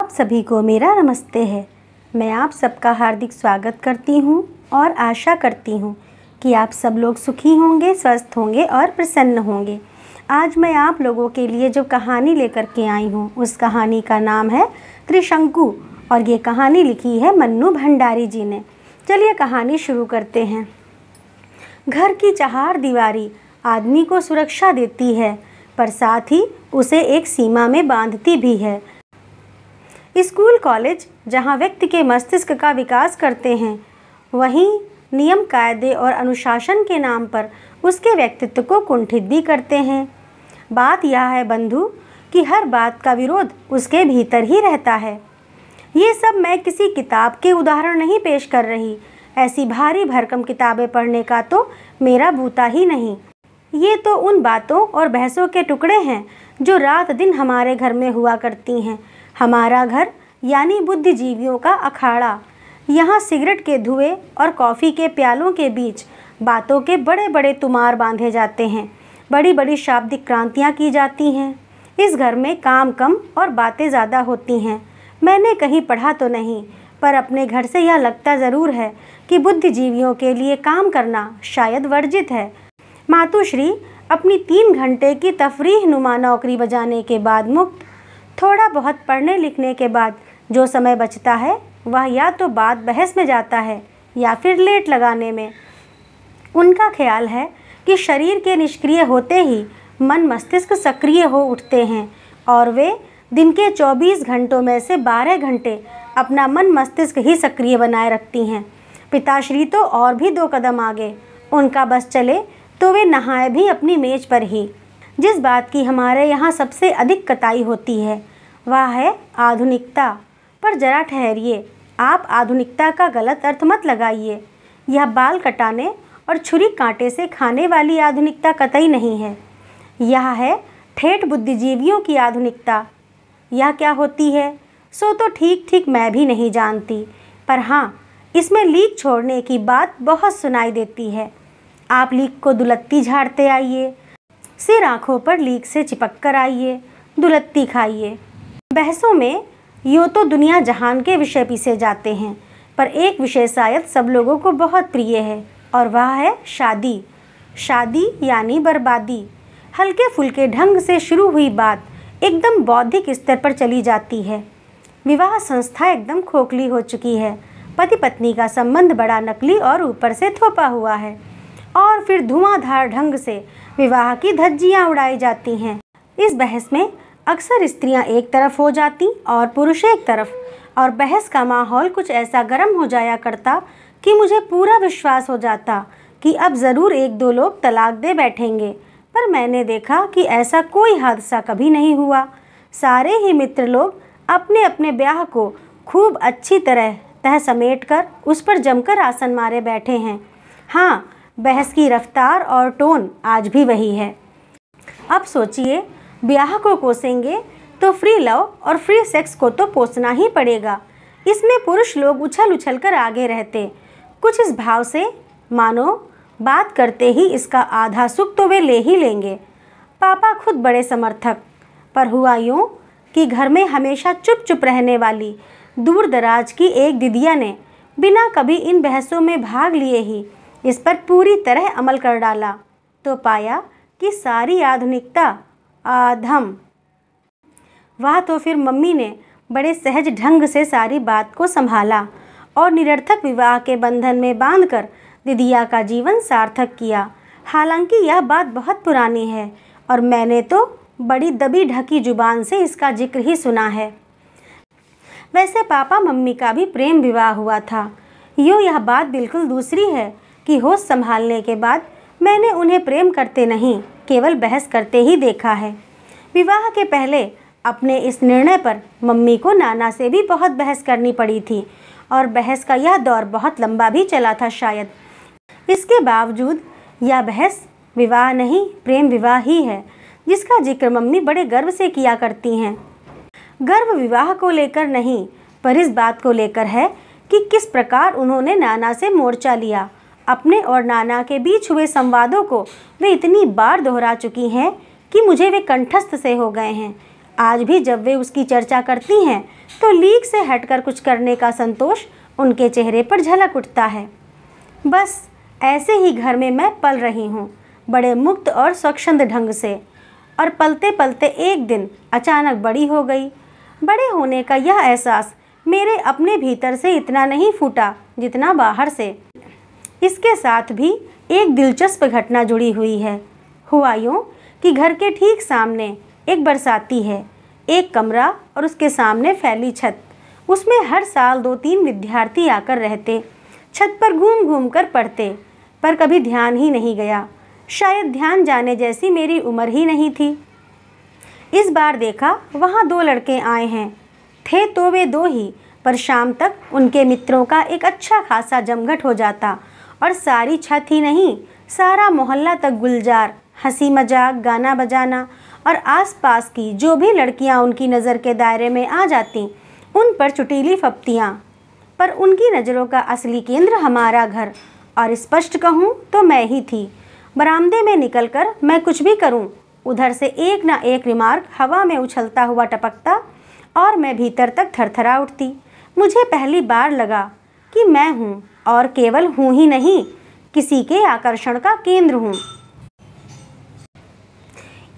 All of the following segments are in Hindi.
आप सभी को मेरा नमस्ते है। मैं आप सबका हार्दिक स्वागत करती हूँ और आशा करती हूँ कि आप सब लोग सुखी होंगे, स्वस्थ होंगे और प्रसन्न होंगे। आज मैं आप लोगों के लिए जो कहानी लेकर के आई हूँ उस कहानी का नाम है त्रिशंकु और ये कहानी लिखी है मन्नू भंडारी जी ने। चलिए कहानी शुरू करते हैं। घर की चार दीवारी आदमी को सुरक्षा देती है पर साथ ही उसे एक सीमा में बांधती भी है। स्कूल कॉलेज जहाँ व्यक्ति के मस्तिष्क का विकास करते हैं, वहीं नियम कायदे और अनुशासन के नाम पर उसके व्यक्तित्व को कुंठित भी करते हैं। बात यह है बंधु कि हर बात का विरोध उसके भीतर ही रहता है। ये सब मैं किसी किताब के उदाहरण नहीं पेश कर रही। ऐसी भारी भरकम किताबें पढ़ने का तो मेरा बूता ही नहीं। ये तो उन बातों और बहसों के टुकड़े हैं जो रात दिन हमारे घर में हुआ करती हैं। हमारा घर यानी बुद्धिजीवियों का अखाड़ा। यहाँ सिगरेट के धुएं और कॉफ़ी के प्यालों के बीच बातों के बड़े बड़े तुमार बांधे जाते हैं। बड़ी बड़ी शाब्दिक क्रांतियाँ की जाती हैं। इस घर में काम कम और बातें ज़्यादा होती हैं। मैंने कहीं पढ़ा तो नहीं, पर अपने घर से यह लगता ज़रूर है कि बुद्धिजीवियों के लिए काम करना शायद वर्जित है। मातुश्री अपनी 3 घंटे की तफरीह नुमा नौकरी बजाने के बाद मुक्त। थोड़ा बहुत पढ़ने लिखने के बाद जो समय बचता है वह या तो बात बहस में जाता है या फिर लेट लगाने में। उनका ख्याल है कि शरीर के निष्क्रिय होते ही मन मस्तिष्क सक्रिय हो उठते हैं और वे दिन के 24 घंटों में से 12 घंटे अपना मन मस्तिष्क ही सक्रिय बनाए रखती हैं। पिताश्री तो और भी 2 कदम आगे। उनका बस चले तो वे नहाए भी अपनी मेज पर ही। जिस बात की हमारे यहाँ सबसे अधिक कताई होती है वह है आधुनिकता। पर जरा ठहरिए, आप आधुनिकता का गलत अर्थ मत लगाइए। यह बाल कटाने और छुरी कांटे से खाने वाली आधुनिकता कतई नहीं है। यह है ठेठ बुद्धिजीवियों की आधुनिकता। यह क्या होती है सो तो ठीक ठीक मैं भी नहीं जानती, पर हाँ, इसमें लीक छोड़ने की बात बहुत सुनाई देती है। आप लीक को दुलत्ती झाड़ते आइए, सिर आँखों पर लीक से चिपक कर आइए, दुलत्ती खाइए। बहसों में यूँ तो दुनिया जहान के विषय पीछे जाते हैं, पर एक विषय शायद सब लोगों को बहुत प्रिय है और वह है शादी। शादी यानी बर्बादी। हल्के फुल्के ढंग से शुरू हुई बात एकदम बौद्धिक स्तर पर चली जाती है। विवाह संस्था एकदम खोखली हो चुकी है। पति पत्नी का संबंध बड़ा नकली और ऊपर से थोपा हुआ है और फिर धुआंधार ढंग से विवाह की धज्जियाँ उड़ाई जाती हैं। इस बहस में अक्सर स्त्रियां एक तरफ हो जाती और पुरुष एक तरफ, और बहस का माहौल कुछ ऐसा गर्म हो जाया करता कि मुझे पूरा विश्वास हो जाता कि अब ज़रूर 1-2 लोग तलाक दे बैठेंगे। पर मैंने देखा कि ऐसा कोई हादसा कभी नहीं हुआ। सारे ही मित्र लोग अपने अपने ब्याह को खूब अच्छी तरह तह समेट कर उस पर जमकर आसन मारे बैठे हैं। हाँ, बहस की रफ्तार और टोन आज भी वही है। अब सोचिए, ब्याह को कोसेंगे तो फ्री लव और फ्री सेक्स को तो पोसना ही पड़ेगा। इसमें पुरुष लोग उछल उछल कर आगे रहते, कुछ इस भाव से मानो बात करते ही इसका आधा सुख तो वे ले ही लेंगे। पापा खुद बड़े समर्थक, पर हुआ यूँ कि घर में हमेशा चुप चुप रहने वाली दूर दराज की एक दीदिया ने बिना कभी इन बहसों में भाग लिए ही इस पर पूरी तरह अमल कर डाला, तो पाया कि सारी आधुनिकता आधम। वह तो फिर मम्मी ने बड़े सहज ढंग से सारी बात को संभाला और निरर्थक विवाह के बंधन में बांधकर दीदिया का जीवन सार्थक किया। हालांकि यह बात बहुत पुरानी है और मैंने तो बड़ी दबी ढकी जुबान से इसका जिक्र ही सुना है। वैसे पापा मम्मी का भी प्रेम विवाह हुआ था। यूँ यह बात बिल्कुल दूसरी है कि होश संभालने के बाद मैंने उन्हें प्रेम करते नहीं, केवल बहस करते ही देखा है। विवाह के पहले अपने इस निर्णय पर मम्मी को नाना से भी बहुत बहस करनी पड़ी थी और बहस का यह दौर बहुत लंबा भी चला था शायद। इसके बावजूद यह बहस विवाह नहीं, प्रेम विवाह ही है, जिसका जिक्र मम्मी बड़े गर्व से किया करती हैं। गर्व विवाह को लेकर नहीं, पर इस बात को लेकर है कि किस प्रकार उन्होंने नाना से मोर्चा लिया। अपने और नाना के बीच हुए संवादों को वे इतनी बार दोहरा चुकी हैं कि मुझे वे कंठस्थ से हो गए हैं। आज भी जब वे उसकी चर्चा करती हैं तो लीक से हटकर कुछ करने का संतोष उनके चेहरे पर झलक उठता है। बस ऐसे ही घर में मैं पल रही हूँ, बड़े मुक्त और स्वच्छंद ढंग से। और पलते पलते एक दिन अचानक बड़ी हो गई। बड़े होने का यह एहसास मेरे अपने भीतर से इतना नहीं फूटा जितना बाहर से। इसके साथ भी एक दिलचस्प घटना जुड़ी हुई है। हुआ यूँ कि घर के ठीक सामने एक बरसाती है, एक कमरा और उसके सामने फैली छत। उसमें हर साल 2-3 विद्यार्थी आकर रहते, छत पर घूम घूम कर पढ़ते, पर कभी ध्यान ही नहीं गया। शायद ध्यान जाने जैसी मेरी उम्र ही नहीं थी। इस बार देखा वहाँ 2 लड़के आए हैं। थे तो वे 2 ही, पर शाम तक उनके मित्रों का एक अच्छा खासा जमघट हो जाता और सारी छत ही नहीं, सारा मोहल्ला तक गुलजार, हंसी मजाक, गाना बजाना और आसपास की जो भी लड़कियां उनकी नज़र के दायरे में आ जाती, उन पर चुटीली फप्तियाँ। पर उनकी नज़रों का असली केंद्र हमारा घर, और स्पष्ट कहूँ तो मैं ही थी। बरामदे में निकलकर मैं कुछ भी करूँ, उधर से एक ना एक रिमार्क हवा में उछलता हुआ टपकता और मैं भीतर तक थरथरा उठती। मुझे पहली बार लगा कि मैं हूँ, और केवल हूँ ही नहीं, किसी के आकर्षण का केंद्र हूँ।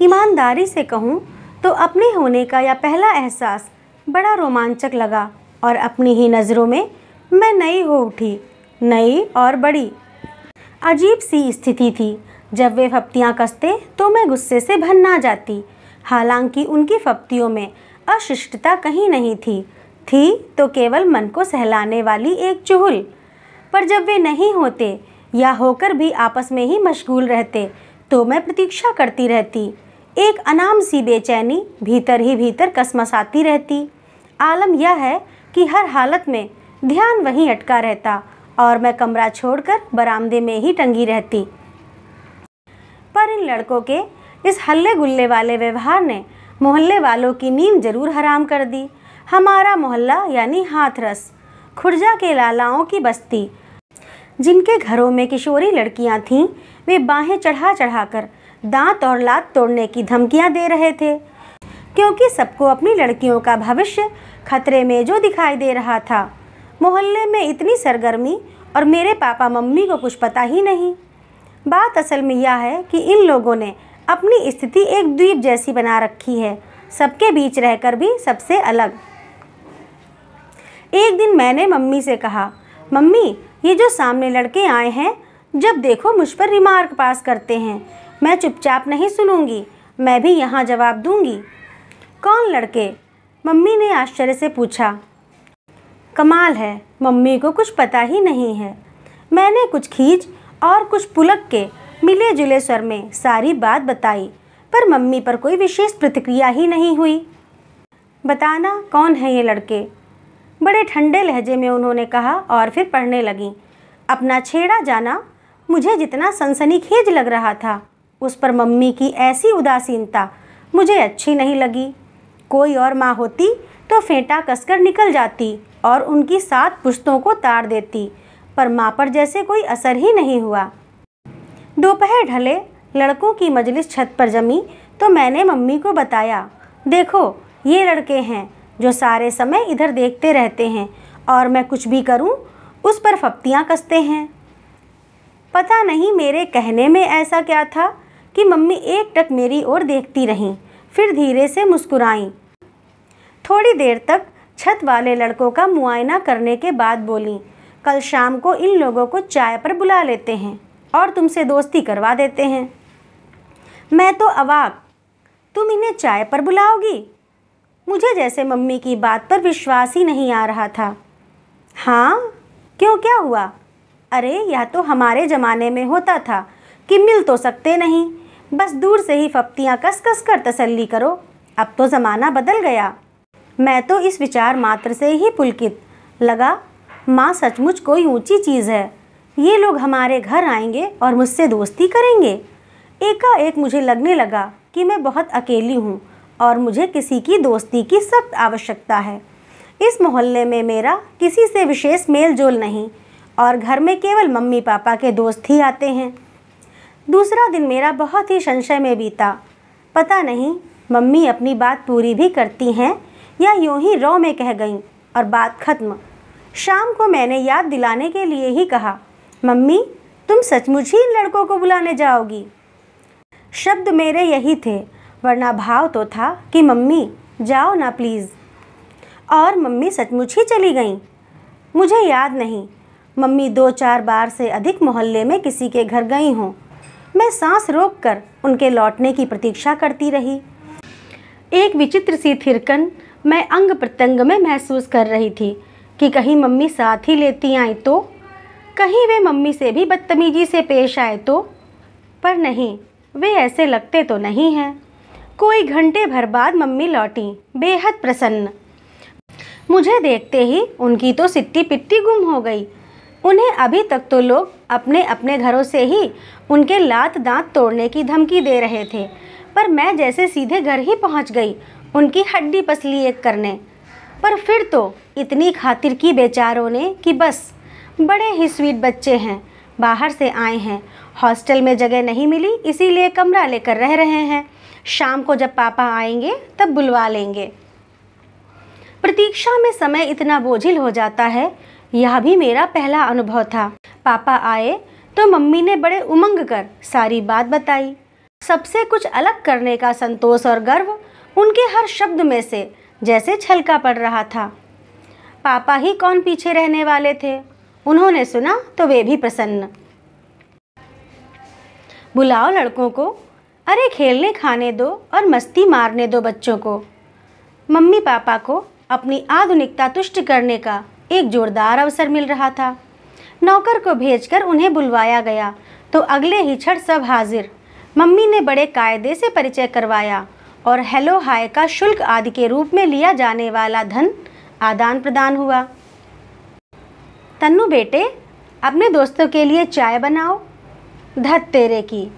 ईमानदारी से कहूँ तो अपने होने का यह पहला एहसास बड़ा रोमांचक लगा, और अपनी ही नज़रों में मैं नई हो उठी, नई और बड़ी। अजीब सी स्थिति थी। जब वे फप्तियाँ कसते तो मैं गुस्से से भन्ना जाती, हालांकि उनकी फप्तियों में अशिष्टता कहीं नहीं थी तो केवल मन को सहलाने वाली एक चुहल। पर जब वे नहीं होते या होकर भी आपस में ही मशगूल रहते तो मैं प्रतीक्षा करती रहती। एक अनाम सी बेचैनी भीतर ही भीतर कसमसाती रहती। आलम यह है कि हर हालत में ध्यान वहीं अटका रहता और मैं कमरा छोड़कर बरामदे में ही टंगी रहती। पर इन लड़कों के इस हल्ले गुल्ले वाले व्यवहार ने मोहल्ले वालों की नींद जरूर हराम कर दी। हमारा मोहल्ला यानी हाथरस, खुर्जा के लालाओं की बस्ती, जिनके घरों में किशोरी लड़कियां थीं, वे बाहें चढ़ा चढ़ाकर दांत और लात तोड़ने की धमकियां दे रहे थे, क्योंकि सबको अपनी लड़कियों का भविष्य खतरे में जो दिखाई दे रहा था। मोहल्ले में इतनी सरगर्मी और मेरे पापा मम्मी को कुछ पता ही नहीं। बात असल में यह है कि इन लोगों ने अपनी स्थिति एक द्वीप जैसी बना रखी है, सबके बीच रहकर भी सबसे अलग। एक दिन मैंने मम्मी से कहा, मम्मी ये जो सामने लड़के आए हैं, जब देखो मुझ पर रिमार्क पास करते हैं। मैं चुपचाप नहीं सुनूंगी, मैं भी यहाँ जवाब दूंगी। कौन लड़के? मम्मी ने आश्चर्य से पूछा। कमाल है, मम्मी को कुछ पता ही नहीं है। मैंने कुछ खींच और कुछ पुलक के मिले जुले स्वर में सारी बात बताई, पर मम्मी पर कोई विशेष प्रतिक्रिया ही नहीं हुई। बताना कौन है ये लड़के? बड़े ठंडे लहजे में उन्होंने कहा और फिर पढ़ने लगी। अपना छेड़ा जाना मुझे जितना सनसनीखेज लग रहा था, उस पर मम्मी की ऐसी उदासीनता मुझे अच्छी नहीं लगी। कोई और माँ होती तो फेंटा कसकर निकल जाती और उनकी 7 पुश्तों को ताड़ देती, पर माँ पर जैसे कोई असर ही नहीं हुआ। दोपहर ढले, लड़कों की मजलिस छत पर जमी तो मैंने मम्मी को बताया, देखो ये लड़के हैं जो सारे समय इधर देखते रहते हैं और मैं कुछ भी करूं उस पर फप्तियां कसते हैं। पता नहीं मेरे कहने में ऐसा क्या था कि मम्मी एकटक मेरी ओर देखती रहीं, फिर धीरे से मुस्कुराईं। थोड़ी देर तक छत वाले लड़कों का मुआयना करने के बाद बोलीं, कल शाम को इन लोगों को चाय पर बुला लेते हैं और तुमसे दोस्ती करवा देते हैं। मैं तो अवाक, तुम इन्हें चाय पर बुलाओगी? मुझे जैसे मम्मी की बात पर विश्वास ही नहीं आ रहा था। हाँ, क्यों, क्या हुआ? अरे यह तो हमारे ज़माने में होता था कि मिल तो सकते नहीं, बस दूर से ही फप्तियाँ कस कस कर तसल्ली करो। अब तो ज़माना बदल गया। मैं तो इस विचार मात्र से ही पुलकित लगा। माँ सचमुच कोई ऊंची चीज़ है। ये लोग हमारे घर आएंगे और मुझसे दोस्ती करेंगे। एकाएक मुझे लगने लगा कि मैं बहुत अकेली हूँ और मुझे किसी की दोस्ती की सख्त आवश्यकता है। इस मोहल्ले में मेरा किसी से विशेष मेल जोल नहीं और घर में केवल मम्मी पापा के दोस्त ही आते हैं। दूसरा दिन मेरा बहुत ही संशय में बीता। पता नहीं मम्मी अपनी बात पूरी भी करती हैं या यूं ही रौ में कह गईं और बात खत्म। शाम को मैंने याद दिलाने के लिए ही कहा, मम्मी तुम सचमुच ही इन लड़कों को बुलाने जाओगी? शब्द मेरे यही थे, वरना भाव तो था कि मम्मी जाओ ना प्लीज़। और मम्मी सचमुच ही चली गईं। मुझे याद नहीं, मम्मी 2-4 बार से अधिक मोहल्ले में किसी के घर गई हों। मैं सांस रोककर उनके लौटने की प्रतीक्षा करती रही। एक विचित्र सी थिरकन मैं अंग प्रत्यंग में महसूस कर रही थी कि कहीं मम्मी साथ ही लेती आए तो, कहीं वे मम्मी से भी बदतमीजी से पेश आए तो। पर नहीं, वे ऐसे लगते तो नहीं हैं। कोई घंटे भर बाद मम्मी लौटी, बेहद प्रसन्न। मुझे देखते ही उनकी तो सिट्टी पिट्टी गुम हो गई। उन्हें अभी तक तो लोग अपने अपने घरों से ही उनके लात दांत तोड़ने की धमकी दे रहे थे, पर मैं जैसे सीधे घर ही पहुंच गई उनकी हड्डी पसली एक करने। पर फिर तो इतनी खातिर की बेचारों ने कि बस बड़े ही स्वीट बच्चे हैं, बाहर से आए हैं, हॉस्टल में जगह नहीं मिली इसीलिए कमरा लेकर रह रहे हैं, शाम को जब पापा आएंगे तब बुलवा लेंगे। प्रतीक्षा में समय इतना बोझिल हो जाता है, यह भी मेरा पहला अनुभव था। पापा आए तो मम्मी ने बड़े उमंग कर सारी बात बताई। सबसे कुछ अलग करने का संतोष और गर्व उनके हर शब्द में से जैसे छलका पड़ रहा था। पापा ही कौन पीछे रहने वाले थे, उन्होंने सुना तो वे भी प्रसन्न। बुलाओ लड़कों को, अरे खेलने खाने दो और मस्ती मारने दो बच्चों को। मम्मी पापा को अपनी आधुनिकता तुष्ट करने का एक जोरदार अवसर मिल रहा था। नौकर को भेजकर उन्हें बुलवाया गया तो अगले ही क्षण सब हाजिर। मम्मी ने बड़े कायदे से परिचय करवाया और हेलो हाय का शुल्क आदि के रूप में लिया जाने वाला धन आदान प्रदान हुआ। तन्नू बेटे, अपने दोस्तों के लिए चाय बनाओ। धत तेरे की,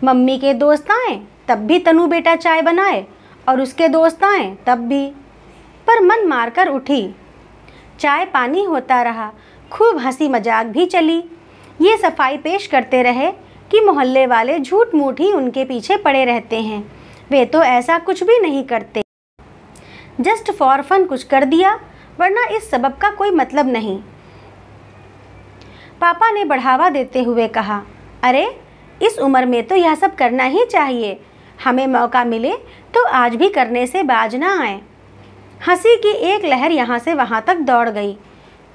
मम्मी के दोस्त आए तब भी तन्नू बेटा चाय बनाए और उसके दोस्त आए तब भी। पर मन मारकर उठी। चाय पानी होता रहा, खूब हंसी मजाक भी चली। ये सफाई पेश करते रहे कि मोहल्ले वाले झूठ मूठ ही उनके पीछे पड़े रहते हैं, वे तो ऐसा कुछ भी नहीं करते, जस्ट फॉर फन कुछ कर दिया, वरना इस सबब का कोई मतलब नहीं। पापा ने बढ़ावा देते हुए कहा, अरे इस उम्र में तो यह सब करना ही चाहिए, हमें मौका मिले तो आज भी करने से बाज ना आए। हंसी की एक लहर यहाँ से वहाँ तक दौड़ गई।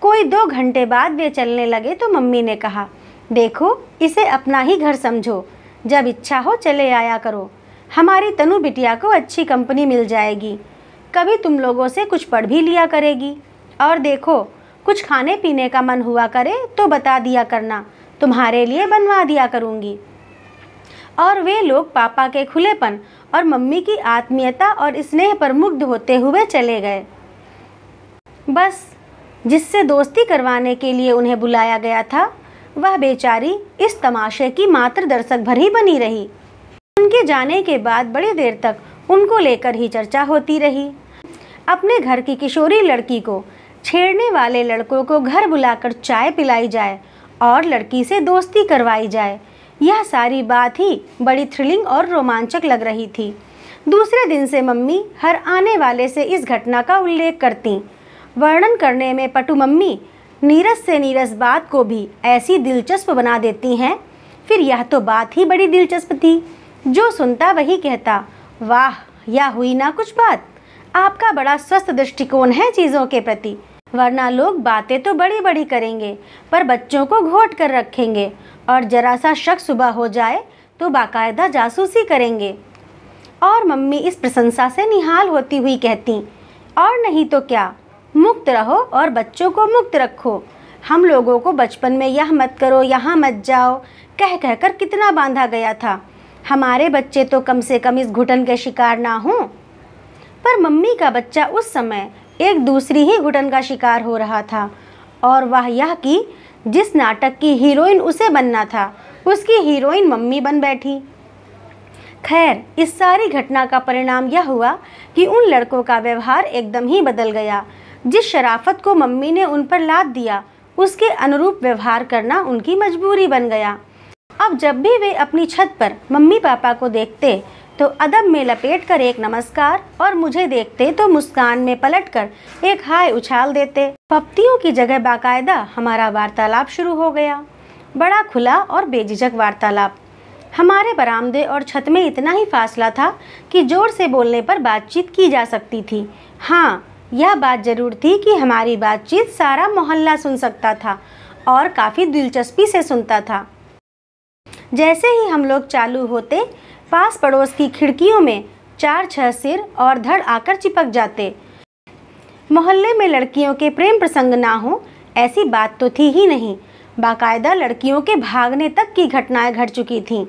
कोई 2 घंटे बाद वे चलने लगे तो मम्मी ने कहा, देखो इसे अपना ही घर समझो, जब इच्छा हो चले आया करो, हमारी तनु बिटिया को अच्छी कंपनी मिल जाएगी, कभी तुम लोगों से कुछ पढ़ भी लिया करेगी। और देखो कुछ खाने पीने का मन हुआ करे तो बता दिया करना, तुम्हारे लिए बनवा दिया करूँगी। और वे लोग पापा के खुलेपन और मम्मी की आत्मीयता और स्नेह पर मुग्ध होते हुए चले गए। बस जिससे दोस्ती करवाने के लिए उन्हें बुलाया गया था, वह बेचारी इस तमाशे की मात्र दर्शक भर ही बनी रही। उनके जाने के बाद बड़ी देर तक उनको लेकर ही चर्चा होती रही। अपने घर की किशोरी लड़की को छेड़ने वाले लड़कों को घर बुलाकर चाय पिलाई जाए और लड़की से दोस्ती करवाई जाए, यह सारी बात ही बड़ी थ्रिलिंग और रोमांचक लग रही थी। दूसरे दिन से मम्मी हर आने वाले से इस घटना का उल्लेख करती। वर्णन करने में पटु मम्मी नीरस से नीरस बात को भी ऐसी दिलचस्प बना देती हैं। फिर यह तो बात ही बड़ी दिलचस्प थी, जो सुनता वही कहता, वाह यह हुई ना कुछ बात, आपका बड़ा स्वस्थ दृष्टिकोण है चीज़ों के प्रति। वरना लोग बातें तो बड़ी बड़ी करेंगे पर बच्चों को घोट कर रखेंगे और जरा सा शक सुबह हो जाए तो बाकायदा जासूसी करेंगे। और मम्मी इस प्रशंसा से निहाल होती हुई कहती, और नहीं तो क्या, मुक्त रहो और बच्चों को मुक्त रखो। हम लोगों को बचपन में यह मत करो यहाँ मत जाओ कह कहकर कितना बांधा गया था, हमारे बच्चे तो कम से कम इस घुटन के शिकार ना हों। पर मम्मी का बच्चा उस समय एक दूसरी ही घुटन का शिकार हो रहा था, और वह यह कि जिस नाटक की हीरोइन उसे बनना था उसकी हीरोइन मम्मी बन बैठी। खैर, इस सारी घटना का परिणाम यह हुआ कि उन लड़कों का व्यवहार एकदम ही बदल गया। जिस शराफत को मम्मी ने उन पर लाद दिया, उसके अनुरूप व्यवहार करना उनकी मजबूरी बन गया। अब जब भी वे अपनी छत पर मम्मी पापा को देखते तो अदब में लपेट कर एक नमस्कार और मुझे देखते तो मुस्कान में पलटकर एक हाय उछाल देते। पप्तियों की जगह बाकायदा हमारा वार्तालाप शुरू हो गया, बड़ा खुला और बेझिझक वार्तालाप। हमारे बरामदे और छत में इतना ही फासला था कि जोर से बोलने पर बातचीत की जा सकती थी। हाँ, यह बात जरूर थी कि हमारी बातचीत सारा मोहल्ला सुन सकता था और काफ़ी दिलचस्पी से सुनता था। जैसे ही हम लोग चालू होते, पास पड़ोस की खिड़कियों में 4-6 सिर और धड़ आकर चिपक जाते। मोहल्ले में लड़कियों के प्रेम प्रसंग ना हो ऐसी बात तो थी ही नहीं। बाकायदा लड़कियों के भागने तक की घटनाएं घट चुकी थीं,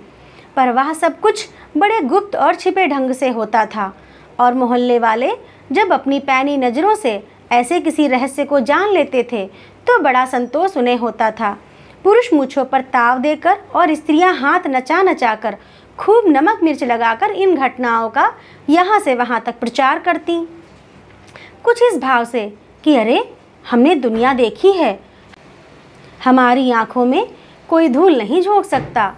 पर वह सब कुछ बड़े गुप्त और छिपे ढंग से होता था। और मोहल्ले वाले जब अपनी पैनी नज़रों से ऐसे किसी रहस्य को जान लेते थे तो बड़ा संतोष उन्हें होता था। पुरुष मूँछों पर ताव देकर और स्त्रियां हाथ नचा नचा कर खूब नमक मिर्च लगाकर इन घटनाओं का यहाँ से वहाँ तक प्रचार करती, कुछ इस भाव से कि अरे हमने दुनिया देखी है, हमारी आँखों में कोई धूल नहीं झोंक सकता।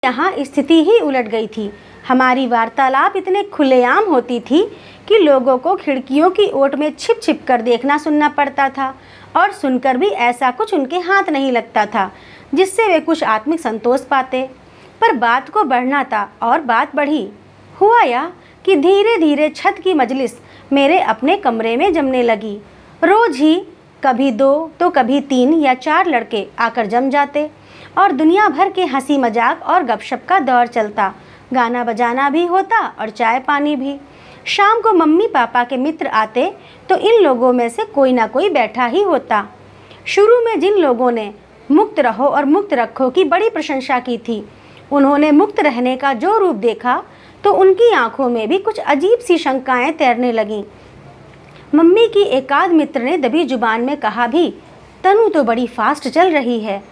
यहाँ स्थिति ही उलट गई थी। हमारी वार्तालाप इतने खुलेआम होती थी कि लोगों को खिड़कियों की ओट में छिप छिप कर देखना सुनना पड़ता था और सुनकर भी ऐसा कुछ उनके हाथ नहीं लगता था जिससे वे कुछ आत्मिक संतोष पाते। पर बात को बढ़ना था और बात बढ़ी। हुआ यह कि धीरे धीरे छत की मजलिस मेरे अपने कमरे में जमने लगी। रोज ही कभी 2 तो कभी 3 या 4 लड़के आकर जम जाते और दुनिया भर के हंसी मजाक और गपशप का दौर चलता। गाना बजाना भी होता और चाय पानी भी। शाम को मम्मी पापा के मित्र आते तो इन लोगों में से कोई ना कोई बैठा ही होता। शुरू में जिन लोगों ने मुक्त रहो और मुक्त रखो की बड़ी प्रशंसा की थी, उन्होंने मुक्त रहने का जो रूप देखा तो उनकी आंखों में भी कुछ अजीब सी शंकाएं तैरने लगीं। मम्मी की एकाध मित्र ने दबी जुबान में कहा भी, तनु तो बड़ी फास्ट चल रही है।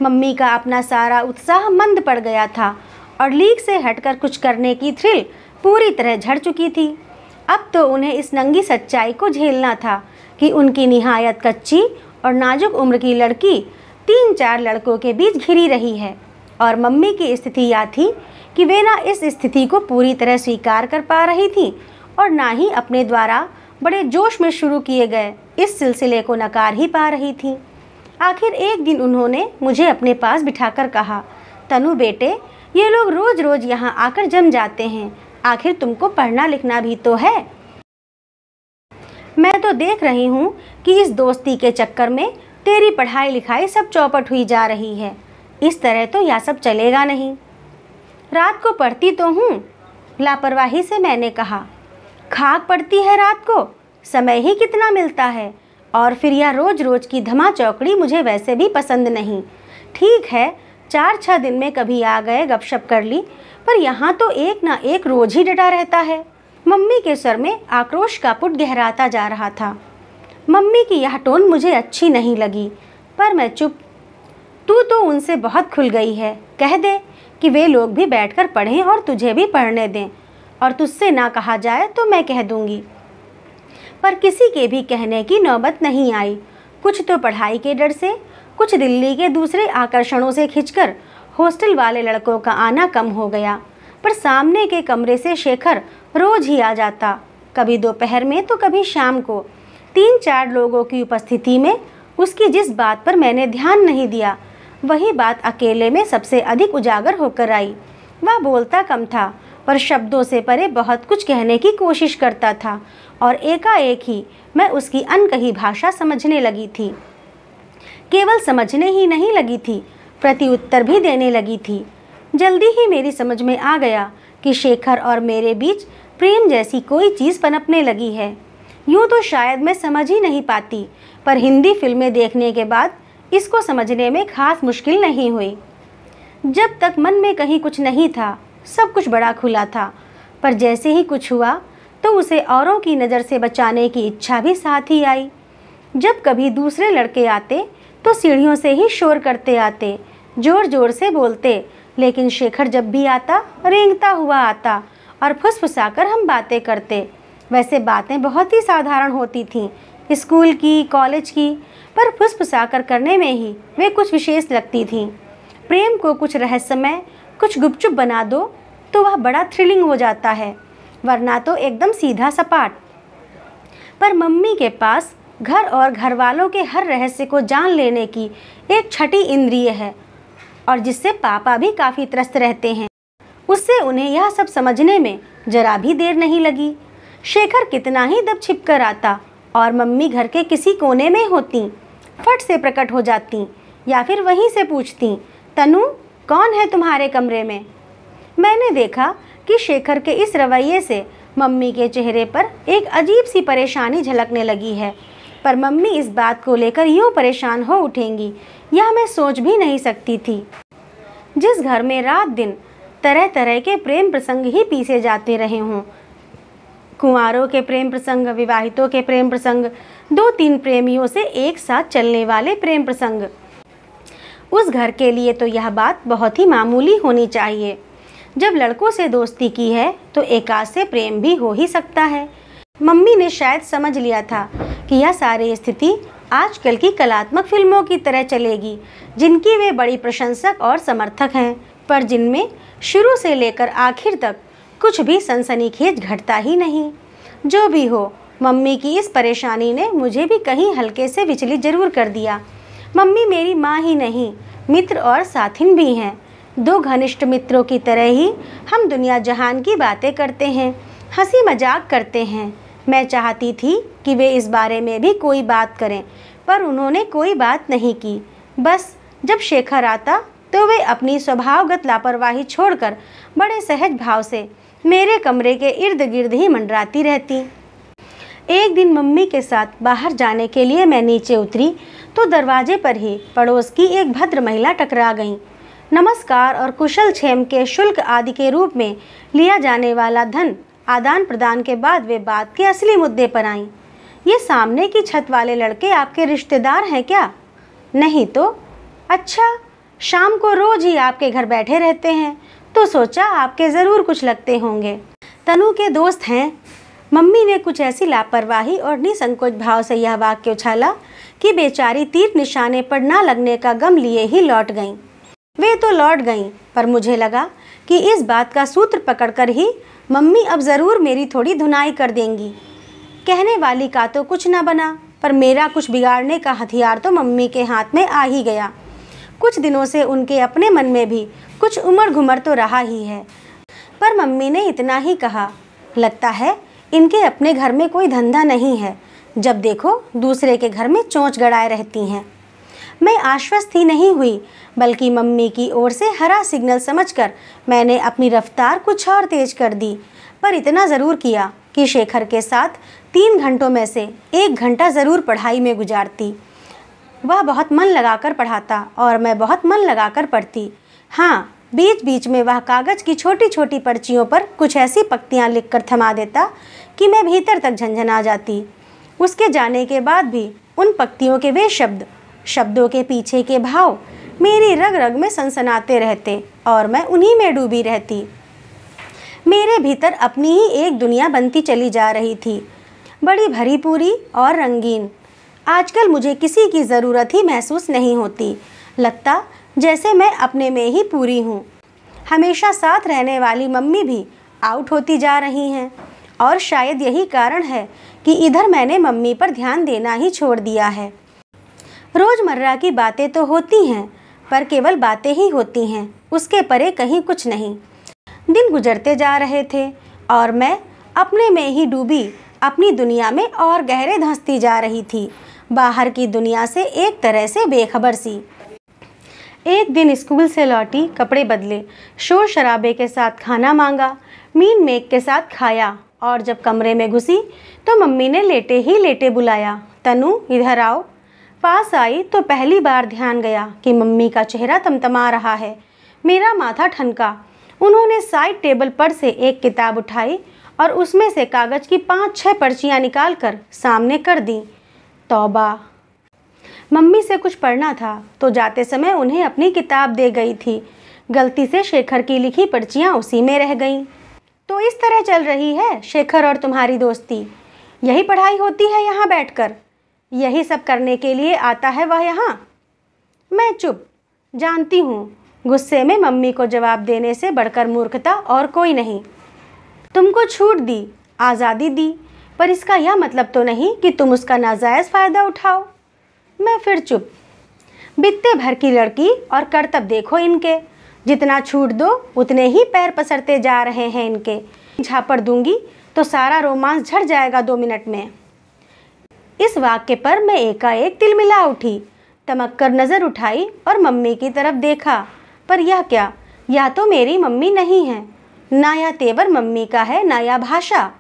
मम्मी का अपना सारा उत्साह मंद पड़ गया था और लीक से हटकर कुछ करने की थ्रिल पूरी तरह झड़ चुकी थी। अब तो उन्हें इस नंगी सच्चाई को झेलना था कि उनकी निहायत कच्ची और नाजुक उम्र की लड़की 3-4 लड़कों के बीच घिरी रही है। और मम्मी की स्थिति यह थी कि वे ना इस स्थिति को पूरी तरह स्वीकार कर पा रही थी और ना ही अपने द्वारा बड़े जोश में शुरू किए गए इस सिलसिले को नकार ही पा रही थी। आखिर एक दिन उन्होंने मुझे अपने पास बिठाकर कहा, तनु बेटे, ये लोग रोज रोज यहाँ आकर जम जाते हैं, आखिर तुमको पढ़ना लिखना भी तो है। मैं तो देख रही हूँ कि इस दोस्ती के चक्कर में तेरी पढ़ाई लिखाई सब चौपट हुई जा रही है। इस तरह तो यह सब चलेगा नहीं। रात को पढ़ती तो हूँ, लापरवाही से मैंने कहा। खाक पड़ती है रात को, समय ही कितना मिलता है। और फिर यह रोज रोज की धमा चौकड़ी मुझे वैसे भी पसंद नहीं। ठीक है, 4-6 दिन में कभी आ गए गपशप कर ली, पर यहाँ तो एक ना एक रोज ही डटा रहता है। मम्मी के सर में आक्रोश का पुट गहराता जा रहा था। मम्मी की यह टोन मुझे अच्छी नहीं लगी, पर मैं चुप। तू तो उनसे बहुत खुल गई है, कह दे कि वे लोग भी बैठकर पढ़ें और तुझे भी पढ़ने दें, और तुझसे ना कहा जाए तो मैं कह दूंगी। पर किसी के भी कहने की नौबत नहीं आई। कुछ तो पढ़ाई के डर से, कुछ दिल्ली के दूसरे आकर्षणों से खिंचकर हॉस्टल वाले लड़कों का आना कम हो गया। पर सामने के कमरे से शेखर रोज ही आ जाता, कभी दोपहर में तो कभी शाम को। 3-4 लोगों की उपस्थिति में उसकी जिस बात पर मैंने ध्यान नहीं दिया, वही बात अकेले में सबसे अधिक उजागर होकर आई। वह बोलता कम था, पर शब्दों से परे बहुत कुछ कहने की कोशिश करता था और एकाएक ही मैं उसकी अनकही भाषा समझने लगी थी। केवल समझने ही नहीं लगी थी, प्रत्युत्तर भी देने लगी थी। जल्दी ही मेरी समझ में आ गया कि शेखर और मेरे बीच प्रेम जैसी कोई चीज़ पनपने लगी है। यूँ तो शायद मैं समझ ही नहीं पाती, पर हिंदी फिल्में देखने के बाद इसको समझने में खास मुश्किल नहीं हुई। जब तक मन में कहीं कुछ नहीं था, सब कुछ बड़ा खुला था, पर जैसे ही कुछ हुआ तो उसे औरों की नज़र से बचाने की इच्छा भी साथ ही आई। जब कभी दूसरे लड़के आते तो सीढ़ियों से ही शोर करते आते, जोर जोर से बोलते, लेकिन शेखर जब भी आता रेंगता हुआ आता और फुसफुसाकर हम बातें करते। वैसे बातें बहुत ही साधारण होती थीं, स्कूल की, कॉलेज की, पर फुसफुसाकर करने में ही वे कुछ विशेष लगती थीं। प्रेम को कुछ रहस्यमय, कुछ गुपचुप बना दो तो वह बड़ा थ्रिलिंग हो जाता है, वरना तो एकदम सीधा सपाट। पर मम्मी के पास घर और घर वालों के हर रहस्य को जान लेने की एक छठी इंद्रिय है, और जिससे पापा भी काफ़ी त्रस्त रहते हैं। उससे उन्हें यह सब समझने में जरा भी देर नहीं लगी। शेखर कितना ही दब छिप कर आता और मम्मी घर के किसी कोने में होती, फट से प्रकट हो जाती या फिर वहीं से पूछती, तनु कौन है तुम्हारे कमरे में। मैंने देखा कि शेखर के इस रवैये से मम्मी के चेहरे पर एक अजीब सी परेशानी झलकने लगी है, पर मम्मी इस बात को लेकर यूँ परेशान हो उठेंगी यह मैं सोच भी नहीं सकती थी। जिस घर में रात दिन तरह तरह के प्रेम प्रसंग ही पीसे जाते रहे हों, कुंवारों के प्रेम प्रसंग, विवाहितों के प्रेम प्रसंग, 2-3 प्रेमियों से एक साथ चलने वाले प्रेम प्रसंग, उस घर के लिए तो यह बात बहुत ही मामूली होनी चाहिए। जब लड़कों से दोस्ती की है तो एकाध से प्रेम भी हो ही सकता है। मम्मी ने शायद समझ लिया था कि यह सारी स्थिति आजकल की कलात्मक फिल्मों की तरह चलेगी, जिनकी वे बड़ी प्रशंसक और समर्थक हैं, पर जिनमें शुरू से लेकर आखिर तक कुछ भी सनसनीखेज घटता ही नहीं। जो भी हो, मम्मी की इस परेशानी ने मुझे भी कहीं हल्के से विचलित जरूर कर दिया। मम्मी मेरी माँ ही नहीं, मित्र और साथिन भी हैं। 2 घनिष्ठ मित्रों की तरह ही हम दुनिया जहान की बातें करते हैं, हंसी मजाक करते हैं। मैं चाहती थी कि वे इस बारे में भी कोई बात करें, पर उन्होंने कोई बात नहीं की। बस जब शेखर आता तो वे अपनी स्वभावगत लापरवाही छोड़कर बड़े सहज भाव से मेरे कमरे के इर्द गिर्द ही मंडराती रहती। एक दिन मम्मी के साथ बाहर जाने के लिए मैं नीचे उतरी तो दरवाजे पर ही पड़ोस की एक भद्र महिला टकरा गई। नमस्कार और कुशल क्षेम के शुल्क आदि के रूप में लिया जाने वाला धन आदान प्रदान के बाद वे बात के असली मुद्दे पर आईं। ये सामने की छत वाले लड़के आपके रिश्तेदार हैं क्या? नहीं तो। अच्छा, शाम को रोज ही आपके घर बैठे रहते हैं, तो सोचा आपके ज़रूर कुछ लगते होंगे। तनु के दोस्त हैं। मम्मी ने कुछ ऐसी लापरवाही और निसंकोच भाव से यह वाक्य उछाला कि बेचारी तीर निशाने पर ना लगने का गम लिए ही लौट गईं। वे तो लौट गईं, पर मुझे लगा कि इस बात का सूत्र पकड़कर ही मम्मी अब ज़रूर मेरी थोड़ी धुनाई कर देंगी। कहने वाली का तो कुछ ना बना, पर मेरा कुछ बिगाड़ने का हथियार तो मम्मी के हाथ में आ ही गया। कुछ दिनों से उनके अपने मन में भी कुछ उमड़ घुमड़ तो रहा ही है, पर मम्मी ने इतना ही कहा, लगता है इनके अपने घर में कोई धंधा नहीं है, जब देखो दूसरे के घर में चोंच गड़ाए रहती हैं। मैं आश्वस्त ही नहीं हुई, बल्कि मम्मी की ओर से हरा सिग्नल समझकर मैंने अपनी रफ्तार कुछ और तेज कर दी, पर इतना ज़रूर किया कि शेखर के साथ 3 घंटों में से 1 घंटा ज़रूर पढ़ाई में गुजारती। वह बहुत मन लगाकर पढ़ाता और मैं बहुत मन लगाकर पढ़ती। हाँ, बीच बीच में वह कागज़ की छोटी छोटी पर्चियों पर कुछ ऐसी पंक्तियाँ लिखकर थमा देता कि मैं भीतर तक झंझना जाती। उसके जाने के बाद भी उन पंक्तियों के वे शब्दों के पीछे के भाव मेरी रग रग में सनसनाते रहते और मैं उन्हीं में डूबी रहती। मेरे भीतर अपनी ही एक दुनिया बनती चली जा रही थी, बड़ी भरी पूरी और रंगीन। आजकल मुझे किसी की ज़रूरत ही महसूस नहीं होती, लगता जैसे मैं अपने में ही पूरी हूँ। हमेशा साथ रहने वाली मम्मी भी आउट होती जा रही हैं, और शायद यही कारण है कि इधर मैंने मम्मी पर ध्यान देना ही छोड़ दिया है। रोज़मर्रा की बातें तो होती हैं, पर केवल बातें ही होती हैं, उसके परे कहीं कुछ नहीं। दिन गुजरते जा रहे थे और मैं अपने में ही डूबी अपनी दुनिया में और गहरे धंसती जा रही थी, बाहर की दुनिया से एक तरह से बेखबर सी। एक दिन स्कूल से लौटी, कपड़े बदले, शोर शराबे के साथ खाना मांगा, मीन मेघ के साथ खाया, और जब कमरे में घुसी तो मम्मी ने लेटे ही लेटे बुलाया, तनु इधर आओ। पास आई तो पहली बार ध्यान गया कि मम्मी का चेहरा तमतमा रहा है। मेरा माथा ठनका। उन्होंने साइड टेबल पर से एक किताब उठाई और उसमें से कागज़ की 5-6 पर्चियाँ निकाल कर सामने कर दी। तौबा, मम्मी से कुछ पढ़ना था तो जाते समय उन्हें अपनी किताब दे गई थी। गलती से शेखर की लिखी पर्चियाँ उसी में रह गईं। तो इस तरह चल रही है शेखर और तुम्हारी दोस्ती? यही पढ़ाई होती है यहाँ बैठकर? यही सब करने के लिए आता है वह यहाँ? मैं चुप। जानती हूँ गुस्से में मम्मी को जवाब देने से बढ़कर मूर्खता और कोई नहीं। तुमको छूट दी, आज़ादी दी, पर इसका यह मतलब तो नहीं कि तुम उसका नाजायज़ फ़ायदा उठाओ। मैं फिर चुप। बित्ते भर की लड़की और करतब देखो इनके, जितना छूट दो उतने ही पैर पसरते जा रहे हैं इनके। झापड़ दूंगी तो सारा रोमांस झड़ जाएगा 2 मिनट में। इस वाक्य पर मैं एकाएक तिलमिला उठी, तमक कर नज़र उठाई और मम्मी की तरफ देखा, पर यह क्या, यह तो मेरी मम्मी नहीं है। ना यह तेवर मम्मी का है, ना यह भाषा।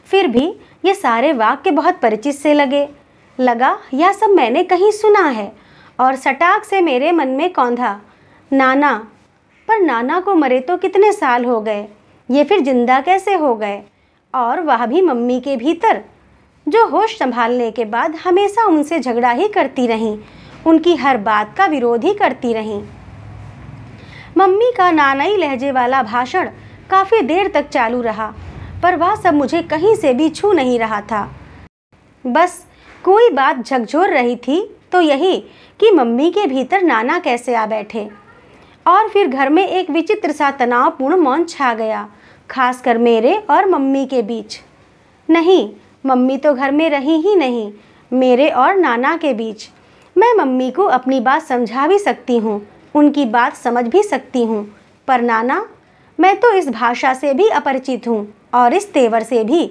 फिर भी ये सारे वाक्य बहुत परिचित से लगा यह सब मैंने कहीं सुना है, और सटाक से मेरे मन में कौंधा, नाना। पर नाना को मरे तो कितने साल हो गए, ये फिर जिंदा कैसे हो गए, और वह भी मम्मी के भीतर, जो होश संभालने के बाद हमेशा उनसे झगड़ा ही करती रहीं, उनकी हर बात का विरोध ही करती रहीं। मम्मी का नानाई लहजे वाला भाषण काफ़ी देर तक चालू रहा, पर वह सब मुझे कहीं से भी छू नहीं रहा था। बस कोई बात झकझोर रही थी तो यही कि मम्मी के भीतर नाना कैसे आ बैठे। और फिर घर में एक विचित्र सा तनावपूर्ण मौन छा गया, खासकर मेरे और मम्मी के बीच। नहीं, मम्मी तो घर में रही ही नहीं, मेरे और नाना के बीच। मैं मम्मी को अपनी बात समझा भी सकती हूँ, उनकी बात समझ भी सकती हूँ, पर नाना, मैं तो इस भाषा से भी अपरिचित हूँ और इस तेवर से भी।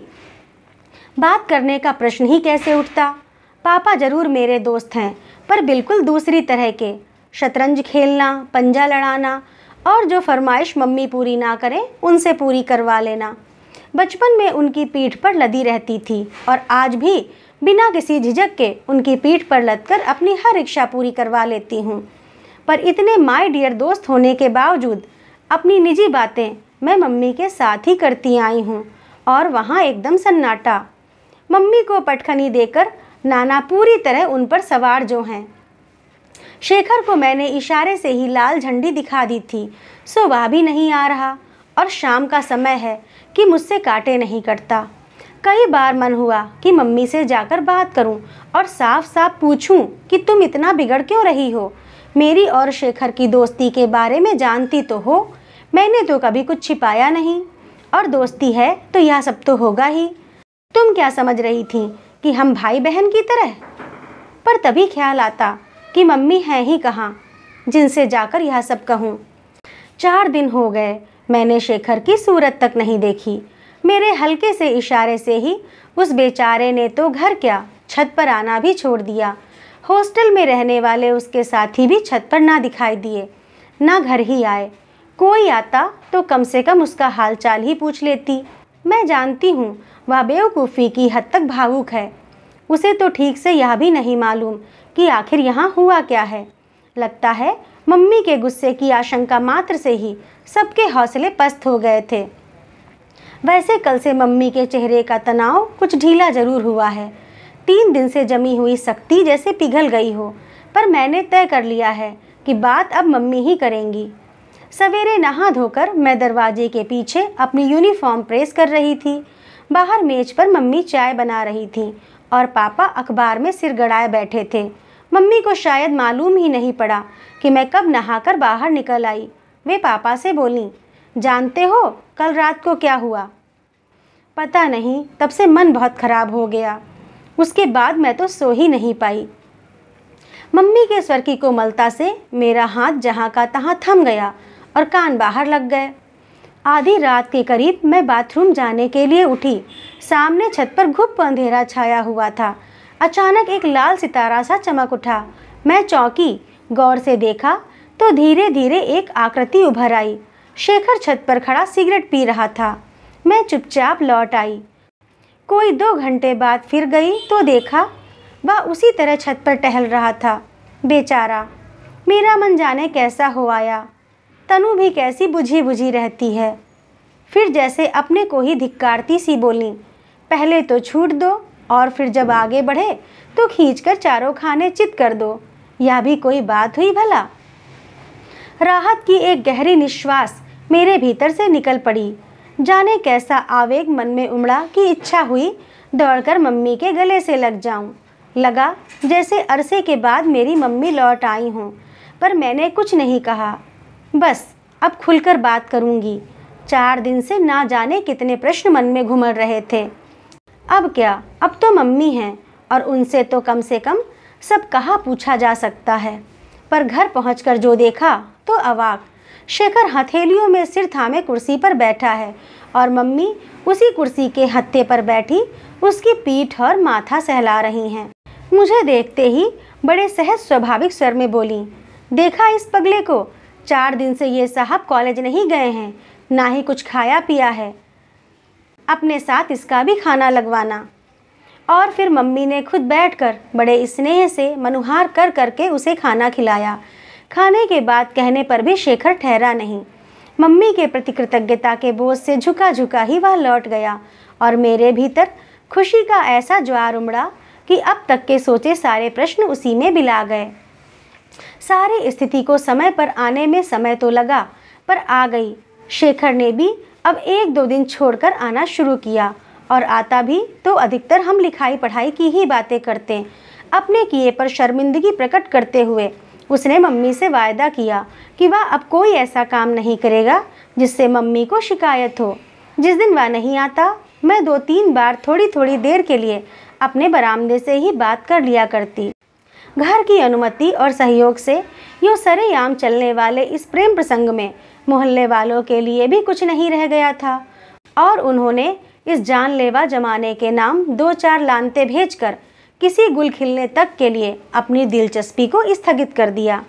बात करने का प्रश्न ही कैसे उठता। पापा जरूर मेरे दोस्त हैं, पर बिल्कुल दूसरी तरह के। शतरंज खेलना, पंजा लड़ाना, और जो फरमाइश मम्मी पूरी ना करें उनसे पूरी करवा लेना। बचपन में उनकी पीठ पर लदी रहती थी और आज भी बिना किसी झिझक के उनकी पीठ पर लदकर अपनी हर इच्छा पूरी करवा लेती हूँ। पर इतने माय डियर दोस्त होने के बावजूद अपनी निजी बातें मैं मम्मी के साथ ही करती आई हूँ, और वहाँ एकदम सन्नाटा। मम्मी को पटखनी देकर नाना पूरी तरह उन पर सवार जो हैं। शेखर को मैंने इशारे से ही लाल झंडी दिखा दी थी, सो वह भी नहीं आ रहा, और शाम का समय है कि मुझसे काटे नहीं कटता। कई बार मन हुआ कि मम्मी से जाकर बात करूं और साफ साफ पूछूं कि तुम इतना बिगड़ क्यों रही हो। मेरी और शेखर की दोस्ती के बारे में जानती तो हो, मैंने तो कभी कुछ छिपाया नहीं, और दोस्ती है तो यह सब तो होगा ही। तुम क्या समझ रही थी कि हम भाई बहन की तरह? पर तभी ख्याल आता कि मम्मी हैं ही कहाँ जिनसे जाकर यह सब कहूँ। 4 दिन हो गए मैंने शेखर की सूरत तक नहीं देखी। मेरे हल्के से इशारे से ही उस बेचारे ने तो घर क्या, छत पर आना भी छोड़ दिया। हॉस्टल में रहने वाले उसके साथी भी छत पर ना दिखाई दिए, ना घर ही आए। कोई आता तो कम से कम उसका हालचाल ही पूछ लेती। मैं जानती हूँ वह बेवकूफ़ी की हद तक भावुक है। उसे तो ठीक से यह भी नहीं मालूम कि आखिर यहाँ हुआ क्या है। लगता है मम्मी के गुस्से की आशंका मात्र से ही सबके हौसले पस्त हो गए थे। वैसे कल से मम्मी के चेहरे का तनाव कुछ ढीला जरूर हुआ है। 3 दिन से जमी हुई सख्ती जैसे पिघल गई हो, पर मैंने तय कर लिया है कि बात अब मम्मी ही करेंगी। सवेरे नहा धोकर मैं दरवाजे के पीछे अपनी यूनिफॉर्म प्रेस कर रही थी। बाहर मेज पर मम्मी चाय बना रही थी और पापा अखबार में सिर गड़ाए बैठे थे। मम्मी को शायद मालूम ही नहीं पड़ा कि मैं कब नहाकर बाहर निकल आई। वे पापा से बोलीं, जानते हो कल रात को क्या हुआ? पता नहीं, तब से मन बहुत ख़राब हो गया। उसके बाद मैं तो सो ही नहीं पाई। मम्मी के स्वर की कोमलता से मेरा हाथ जहाँ का तहाँ थम गया और कान बाहर लग गए। आधी रात के करीब मैं बाथरूम जाने के लिए उठी। सामने छत पर घुप अंधेरा छाया हुआ था। अचानक एक लाल सितारा सा चमक उठा। मैं चौंकी, गौर से देखा तो धीरे धीरे एक आकृति उभर आई। शेखर छत पर खड़ा सिगरेट पी रहा था। मैं चुपचाप लौट आई। कोई 2 घंटे बाद फिर गई तो देखा वह उसी तरह छत पर टहल रहा था। बेचारा, मेरा मन जाने कैसा हो आया। तनु भी कैसी बुझी बुझी रहती है। फिर जैसे अपने को ही धिक्कारती सी बोली, पहले तो छूट दो और फिर जब आगे बढ़े तो खींचकर चारों खाने चित कर दो। यह भी कोई बात हुई भला? राहत की एक गहरी निश्वास मेरे भीतर से निकल पड़ी। जाने कैसा आवेग मन में उमड़ा कि इच्छा हुई दौड़कर मम्मी के गले से लग जाऊं। लगा जैसे अरसे के बाद मेरी मम्मी लौट आई हों। पर मैंने कुछ नहीं कहा। बस अब खुलकर बात करूंगी। 4 दिन से ना जाने कितने प्रश्न मन में घुमड़ रहे थे। अब क्या, अब तो मम्मी हैं और उनसे तो कम से कम सब कहा पूछा जा सकता है। पर घर पहुंचकर जो देखा तो अवाक। शेखर हथेलियों में सिर थामे कुर्सी पर बैठा है और मम्मी उसी कुर्सी के हत्थे पर बैठी उसकी पीठ और माथा सहला रही हैं। मुझे देखते ही बड़े सहज स्वाभाविक स्वर में बोली, देखा इस पगले को, 4 दिन से ये साहब कॉलेज नहीं गए हैं, ना ही कुछ खाया पिया है। अपने साथ इसका भी खाना लगवाना। और फिर मम्मी ने खुद बैठकर बड़े स्नेह से मनुहार कर करके उसे खाना खिलाया। खाने के बाद कहने पर भी शेखर ठहरा नहीं। मम्मी के प्रति कृतज्ञता के बोझ से झुका झुका ही वह लौट गया और मेरे भीतर खुशी का ऐसा ज्वार उमड़ा कि अब तक के सोचे सारे प्रश्न उसी में बिला गए। सारी स्थिति को समय पर आने में समय तो लगा, पर आ गई। शेखर ने भी अब 1-2 दिन छोड़कर आना शुरू किया और आता भी तो अधिकतर हम लिखाई पढ़ाई की ही बातें करते। अपने किए पर शर्मिंदगी प्रकट करते हुए उसने मम्मी से वायदा किया कि वह अब कोई ऐसा काम नहीं करेगा जिससे मम्मी को शिकायत हो। जिस दिन वह नहीं आता, मैं 2-3 बार थोड़ी थोड़ी देर के लिए अपने बरामदे से ही बात कर लिया करती। घर की अनुमति और सहयोग से यूँ सरेआम चलने वाले इस प्रेम प्रसंग में मोहल्ले वालों के लिए भी कुछ नहीं रह गया था और उन्होंने इस जानलेवा जमाने के नाम 2-4 लानते भेजकर किसी गुल खिलने तक के लिए अपनी दिलचस्पी को स्थगित कर दिया।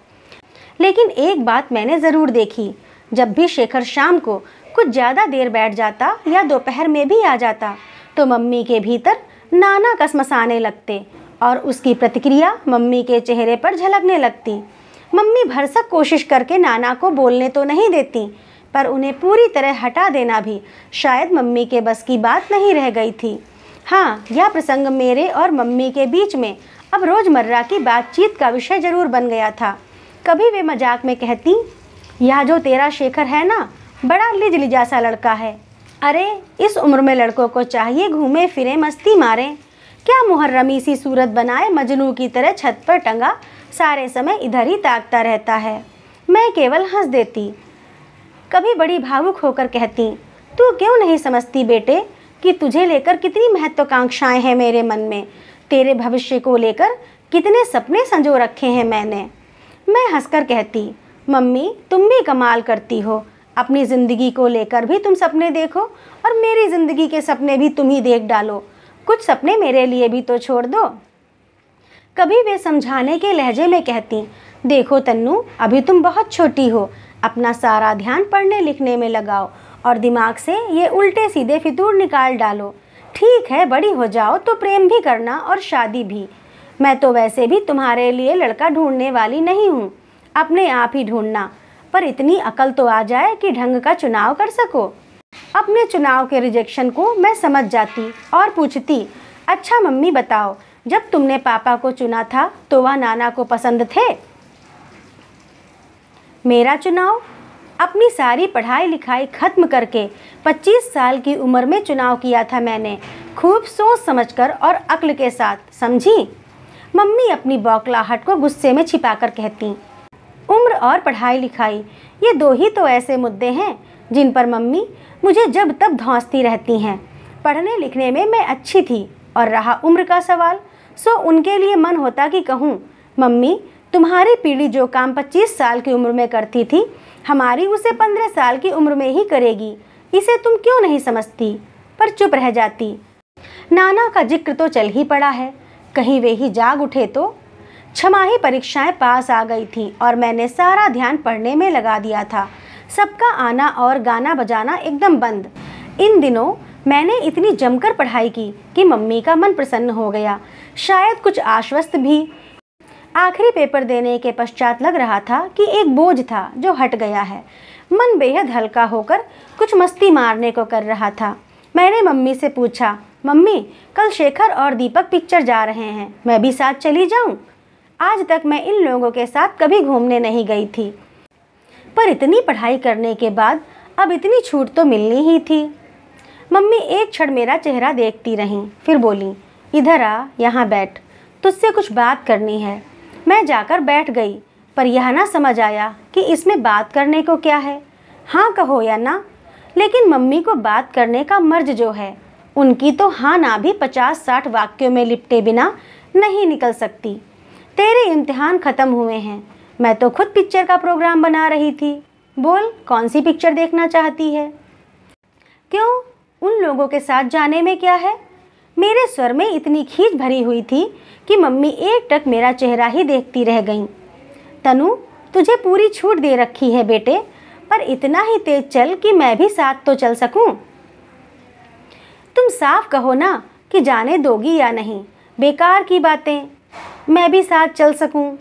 लेकिन एक बात मैंने ज़रूर देखी, जब भी शेखर शाम को कुछ ज़्यादा देर बैठ जाता या दोपहर में भी आ जाता तो मम्मी के भीतर नाना कसमसाने लगते और उसकी प्रतिक्रिया मम्मी के चेहरे पर झलकने लगती। मम्मी भरसक कोशिश करके नाना को बोलने तो नहीं देती, पर उन्हें पूरी तरह हटा देना भी शायद मम्मी के बस की बात नहीं रह गई थी। हाँ, यह प्रसंग मेरे और मम्मी के बीच में अब रोज़मर्रा की बातचीत का विषय जरूर बन गया था। कभी वे मजाक में कहती, यह जो तेरा शेखर है ना, बड़ा लिजलिजा सा लड़का है। अरे इस उम्र में लड़कों को चाहिए घूमे फिरे मस्ती मारें, क्या मुहर्रमी सी सूरत बनाए मजनू की तरह छत पर टंगा सारे समय इधर ही ताकता रहता है। मैं केवल हंस देती। कभी बड़ी भावुक होकर कहती, तू क्यों नहीं समझती बेटे कि तुझे लेकर कितनी महत्वाकांक्षाएं हैं मेरे मन में, तेरे भविष्य को लेकर कितने सपने संजो रखे हैं मैंने। मैं हंसकर कहती, मम्मी तुम भी कमाल करती हो, अपनी ज़िंदगी को लेकर भी तुम सपने देखो और मेरी ज़िंदगी के सपने भी तुम ही देख डालो, कुछ सपने मेरे लिए भी तो छोड़ दो। कभी वे समझाने के लहजे में कहती, देखो तन्नू, अभी तुम बहुत छोटी हो, अपना सारा ध्यान पढ़ने लिखने में लगाओ और दिमाग से ये उल्टे सीधे फितूर निकाल डालो। ठीक है, बड़ी हो जाओ तो प्रेम भी करना और शादी भी। मैं तो वैसे भी तुम्हारे लिए लड़का ढूंढने वाली नहीं हूँ, अपने आप ही ढूंढना, पर इतनी अकल तो आ जाए कि ढंग का चुनाव कर सको। अपने चुनाव के रिजेक्शन को मैं समझ जाती और पूछती, अच्छा मम्मी बताओ, जब तुमने पापा को चुना था तो वह नाना को पसंद थे? मेरा चुनाव? अपनी सारी पढ़ाई लिखाई खत्म करके 25 साल की उम्र में चुनाव किया था मैंने, खूब सोच समझकर और अक्ल के साथ, समझी? मम्मी अपनी बौखलाहट को गुस्से में छिपाकर कहती, उम्र और पढ़ाई लिखाई, ये 2 ही तो ऐसे मुद्दे हैं जिन पर मम्मी मुझे जब तब धौंसती रहती हैं। पढ़ने लिखने में मैं अच्छी थी और रहा उम्र का सवाल, सो उनके लिए मन होता कि कहूँ, मम्मी तुम्हारी पीढ़ी जो काम 25 साल की उम्र में करती थी, हमारी उसे 15 साल की उम्र में ही करेगी, इसे तुम क्यों नहीं समझती? पर चुप रह जाती। नाना का जिक्र तो चल ही पड़ा है, कहीं वे ही जाग उठे तो। छमाही परीक्षाएं पास आ गई थी और मैंने सारा ध्यान पढ़ने में लगा दिया था। सबका आना और गाना बजाना एकदम बंद। इन दिनों मैंने इतनी जमकर पढ़ाई की कि मम्मी का मन प्रसन्न हो गया, शायद कुछ आश्वस्त भी। आखिरी पेपर देने के पश्चात लग रहा था कि एक बोझ था जो हट गया है। मन बेहद हल्का होकर कुछ मस्ती मारने को कर रहा था। मैंने मम्मी से पूछा, मम्मी कल शेखर और दीपक पिक्चर जा रहे हैं, मैं भी साथ चली जाऊं? आज तक मैं इन लोगों के साथ कभी घूमने नहीं गई थी, पर इतनी पढ़ाई करने के बाद अब इतनी छूट तो मिलनी ही थी। मम्मी एक क्षण मेरा चेहरा देखती रहीं, फिर बोली, इधर आ, यहाँ बैठ, तुझसे कुछ बात करनी है। मैं जाकर बैठ गई। पर यह ना समझ आया कि इसमें बात करने को क्या है। हाँ कहो या ना, लेकिन मम्मी को बात करने का मर्ज जो है, उनकी तो हाँ ना भी 50-60 वाक्यों में लिपटे बिना नहीं निकल सकती। तेरे इम्तिहान ख़त्म हुए हैं, मैं तो खुद पिक्चर का प्रोग्राम बना रही थी। बोल, कौन सी पिक्चर देखना चाहती है? क्यों, उन लोगों के साथ जाने में क्या है? मेरे स्वर में इतनी खींच भरी हुई थी कि मम्मी एकटक मेरा चेहरा ही देखती रह गईं। तनु, तुझे पूरी छूट दे रखी है बेटे, पर इतना ही तेज चल कि मैं भी साथ तो चल सकूं। तुम साफ कहो ना कि जाने दोगी या नहीं। बेकार की बातें। मैं भी साथ चल सकूं।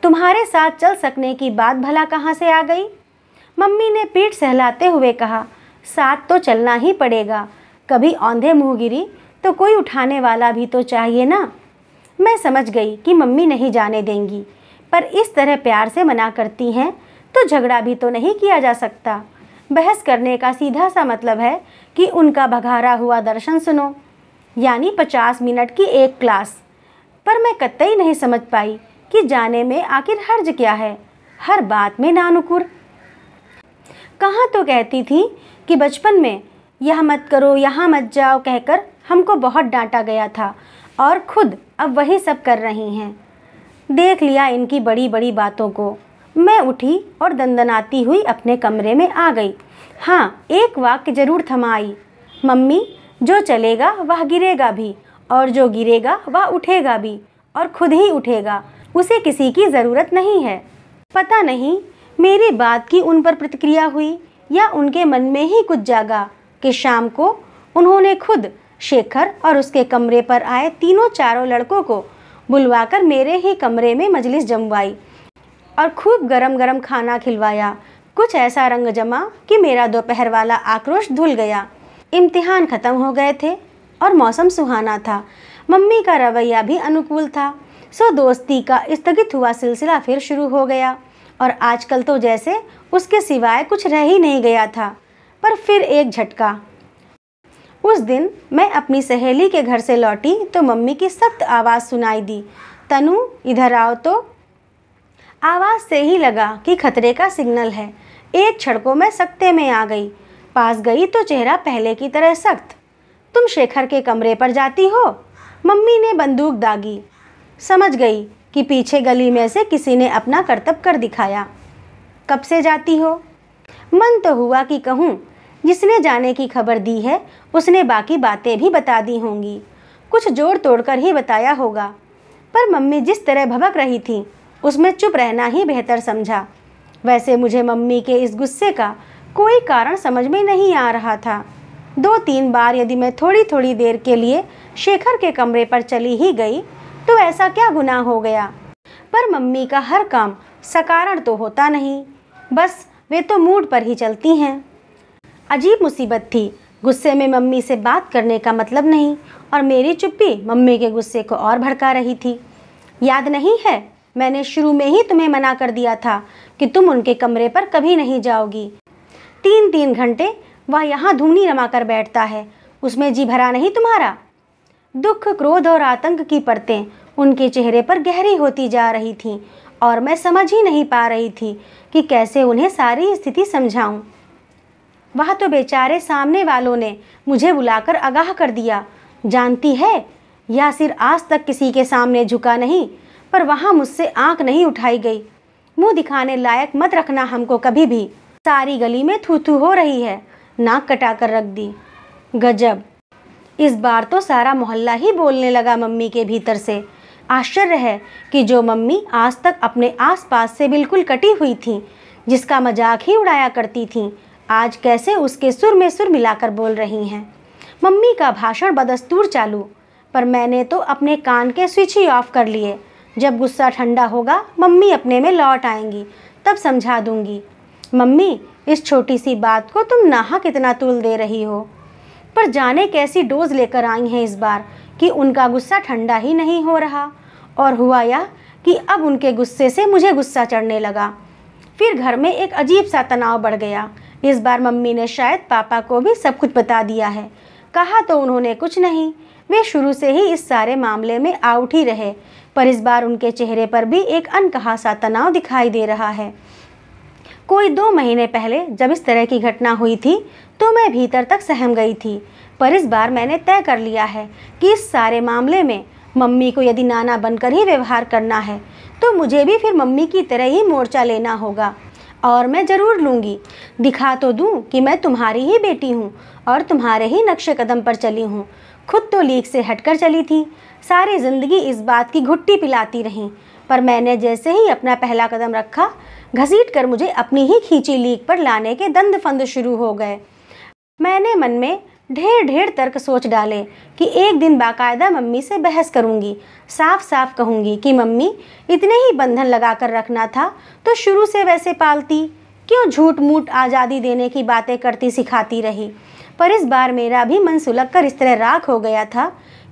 तुम्हारे साथ चल सकने की बात भला कहाँ से आ गई? मम्मी ने पीठ सहलाते हुए कहा, साथ तो चलना ही पड़ेगा। कभी औंधे मुँह गिरी तो कोई उठाने वाला भी तो चाहिए ना। मैं समझ गई कि मम्मी नहीं जाने देंगी, पर इस तरह प्यार से मना करती हैं तो झगड़ा भी तो नहीं किया जा सकता। बहस करने का सीधा सा मतलब है कि उनका भगारा हुआ दर्शन सुनो, यानी 50 मिनट की एक क्लास। पर मैं कतई नहीं समझ पाई कि जाने में आखिर हर्ज क्या है। हर बात में नानुकुर। कहाँ तो कहती थी कि बचपन में यह मत करो, यहाँ मत जाओ कहकर हमको बहुत डांटा गया था, और खुद अब वही सब कर रही हैं। देख लिया इनकी बड़ी बड़ी बातों को। मैं उठी और दंदनाती हुई अपने कमरे में आ गई। हाँ, एक वाक्य जरूर थमाई, मम्मी, जो चलेगा वह गिरेगा भी, और जो गिरेगा वह उठेगा भी, और खुद ही उठेगा। उसे किसी की ज़रूरत नहीं है। पता नहीं मेरी बात की उन पर प्रतिक्रिया हुई या उनके मन में ही कुछ जागा कि शाम को उन्होंने खुद शेखर और उसके कमरे पर आए तीनों चारों लड़कों को बुलवाकर मेरे ही कमरे में मजलिस जमवाई और खूब गरम गरम खाना खिलवाया। कुछ ऐसा रंग जमा कि मेरा दोपहर वाला आक्रोश धुल गया। इम्तिहान ख़त्म हो गए थे और मौसम सुहाना था। मम्मी का रवैया भी अनुकूल था, सो दोस्ती का स्थगित हुआ सिलसिला फिर शुरू हो गया, और आजकल तो जैसे उसके सिवाय कुछ रह ही नहीं गया था। पर फिर एक झटका। उस दिन मैं अपनी सहेली के घर से लौटी तो मम्मी की सख्त आवाज़ सुनाई दी, तनु इधर आओ। तो आवाज़ से ही लगा कि खतरे का सिग्नल है। एक क्षण को मैं सकते में आ गई। पास गई तो चेहरा पहले की तरह सख्त। तुम शेखर के कमरे पर जाती हो? मम्मी ने बंदूक दागी। समझ गई कि पीछे गली में से किसी ने अपना करतब कर दिखाया। कब से जाती हो? मन तो हुआ कि कहूँ, जिसने जाने की खबर दी है उसने बाकी बातें भी बता दी होंगी, कुछ जोड़ तोड़कर ही बताया होगा। पर मम्मी जिस तरह भभक रही थी उसमें चुप रहना ही बेहतर समझा। वैसे मुझे मम्मी के इस गुस्से का कोई कारण समझ में नहीं आ रहा था। 2-3 बार यदि मैं थोड़ी थोड़ी देर के लिए शेखर के कमरे पर चली ही गई तो ऐसा क्या गुनाह हो गया। पर मम्मी का हर काम सकारण तो होता नहीं, बस वे तो मूड पर ही चलती हैं। अजीब मुसीबत थी। गुस्से में मम्मी से बात करने का मतलब नहीं, और मेरी चुप्पी मम्मी के गुस्से को और भड़का रही थी। याद नहीं है, मैंने शुरू में ही तुम्हें मना कर दिया था कि तुम उनके कमरे पर कभी नहीं जाओगी। 3-3 घंटे वह यहाँ धूनी रमा कर बैठता है, उसमें जी भरा नहीं तुम्हारा? दुख, क्रोध और आतंक की परतें उनके चेहरे पर गहरी होती जा रही थीं, और मैं समझ ही नहीं पा रही थी कि कैसे उन्हें सारी स्थिति समझाऊं। वह तो बेचारे सामने वालों ने मुझे बुलाकर आगाह कर दिया। जानती है, यह सिर आज तक किसी के सामने झुका नहीं, पर वहाँ मुझसे आंख नहीं उठाई गई। मुंह दिखाने लायक मत रखना हमको कभी भी। सारी गली में थू थू हो रही है, नाक कटा कर रख दी। गजब, इस बार तो सारा मोहल्ला ही बोलने लगा मम्मी के भीतर से। आश्चर्य है कि जो मम्मी आज तक अपने आसपास से बिल्कुल कटी हुई थी, जिसका मजाक ही उड़ाया करती थीं, आज कैसे उसके सुर में सुर मिलाकर बोल रही हैं। मम्मी का भाषण बदस्तूर चालू, पर मैंने तो अपने कान के स्विच ही ऑफ कर लिए। जब गुस्सा ठंडा होगा मम्मी अपने में लौट आएंगी, तब समझा दूंगी। मम्मी, इस छोटी सी बात को तुम नाहक कितना तुल दे रही हो। पर जाने कैसी डोज लेकर आई हैं इस बार कि उनका गुस्सा ठंडा ही नहीं हो रहा। और हुआ यह कि अब उनके गुस्से से मुझे गुस्सा चढ़ने लगा। फिर घर में एक अजीब सा तनाव बढ़ गया। इस बार मम्मी ने शायद पापा को भी सब कुछ बता दिया है। कहा तो उन्होंने कुछ नहीं, वे शुरू से ही इस सारे मामले में आउट ही रहे पर इस बार उनके चेहरे पर भी एक अनकहा सा तनाव दिखाई दे रहा है। कोई 2 महीने पहले जब इस तरह की घटना हुई थी तो मैं भीतर तक सहम गई थी, पर इस बार मैंने तय कर लिया है कि इस सारे मामले में मम्मी को यदि नाना बनकर ही व्यवहार करना है तो मुझे भी फिर मम्मी की तरह ही मोर्चा लेना होगा, और मैं ज़रूर लूँगी। दिखा तो दूँ कि मैं तुम्हारी ही बेटी हूँ और तुम्हारे ही नक्शे कदम पर चली हूँ। खुद तो लीक से हटकर चली थी, सारी ज़िंदगी इस बात की घुट्टी पिलाती रहीं, पर मैंने जैसे ही अपना पहला कदम रखा, घसीट कर मुझे अपनी ही खींची लीक पर लाने के दंद फंद शुरू हो गए। मैंने मन में ढेर तर्क सोच डाले कि एक दिन बाकायदा मम्मी से बहस करूंगी, साफ साफ कहूंगी कि मम्मी, इतने ही बंधन लगा कर रखना था तो शुरू से वैसे पालती, क्यों झूठ मूठ आज़ादी देने की बातें करती सिखाती रही। पर इस बार मेरा भी मन सुलग कर इस तरह राख हो गया था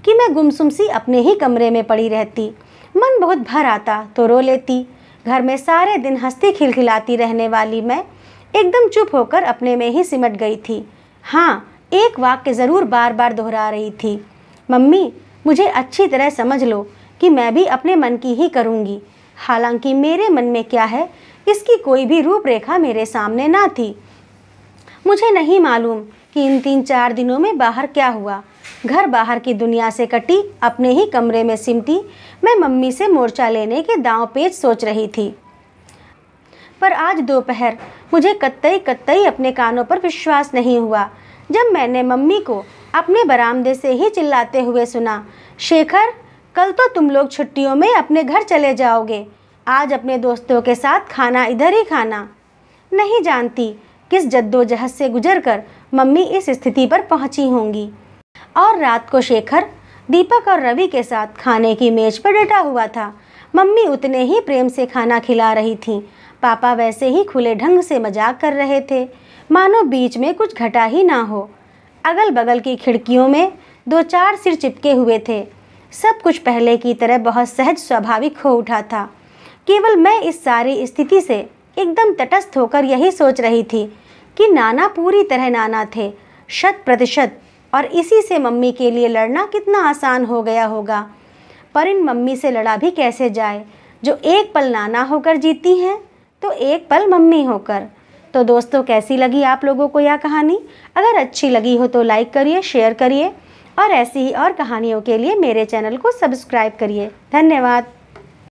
कि मैं गुमसुम सी अपने ही कमरे में पड़ी रहती। मन बहुत भर आता तो रो लेती। घर में सारे दिन हंसती खिलखिलाती रहने वाली मैं एकदम चुप होकर अपने में ही सिमट गई थी। हाँ, एक वाक्य ज़रूर बार बार दोहरा रही थी, मम्मी, मुझे अच्छी तरह समझ लो कि मैं भी अपने मन की ही करूँगी। हालांकि मेरे मन में क्या है इसकी कोई भी रूपरेखा मेरे सामने ना थी। मुझे नहीं मालूम कि इन 3-4 दिनों में बाहर क्या हुआ। घर बाहर की दुनिया से कटी, अपने ही कमरे में सिमटी मैं मम्मी से मोर्चा लेने के दांव पेच सोच रही थी। पर आज दोपहर मुझे कतई अपने कानों पर विश्वास नहीं हुआ जब मैंने मम्मी को अपने बरामदे से ही चिल्लाते हुए सुना, शेखर, कल तो तुम लोग छुट्टियों में अपने घर चले जाओगे, आज अपने दोस्तों के साथ खाना इधर ही खाना। नहीं जानती किस जद्दोजहद से गुजरकर मम्मी इस स्थिति पर पहुंची होंगी। और रात को शेखर दीपक और रवि के साथ खाने की मेज पर डटा हुआ था। मम्मी उतने ही प्रेम से खाना खिला रही थीं। पापा वैसे ही खुले ढंग से मजाक कर रहे थे, मानो बीच में कुछ घटा ही ना हो। अगल बगल की खिड़कियों में 2-4 सिर चिपके हुए थे। सब कुछ पहले की तरह बहुत सहज स्वाभाविक हो उठा था। केवल मैं इस सारी स्थिति से एकदम तटस्थ होकर यही सोच रही थी कि नाना पूरी तरह नाना थे, 100%, और इसी से मम्मी के लिए लड़ना कितना आसान हो गया होगा। पर इन मम्मी से लड़ा भी कैसे जाए जो एक पल नाना होकर जीती हैं तो एक पल मम्मी होकर। तो दोस्तों, कैसी लगी आप लोगों को यह कहानी? अगर अच्छी लगी हो तो लाइक करिए, शेयर करिए और ऐसी ही और कहानियों के लिए मेरे चैनल को सब्सक्राइब करिए। धन्यवाद।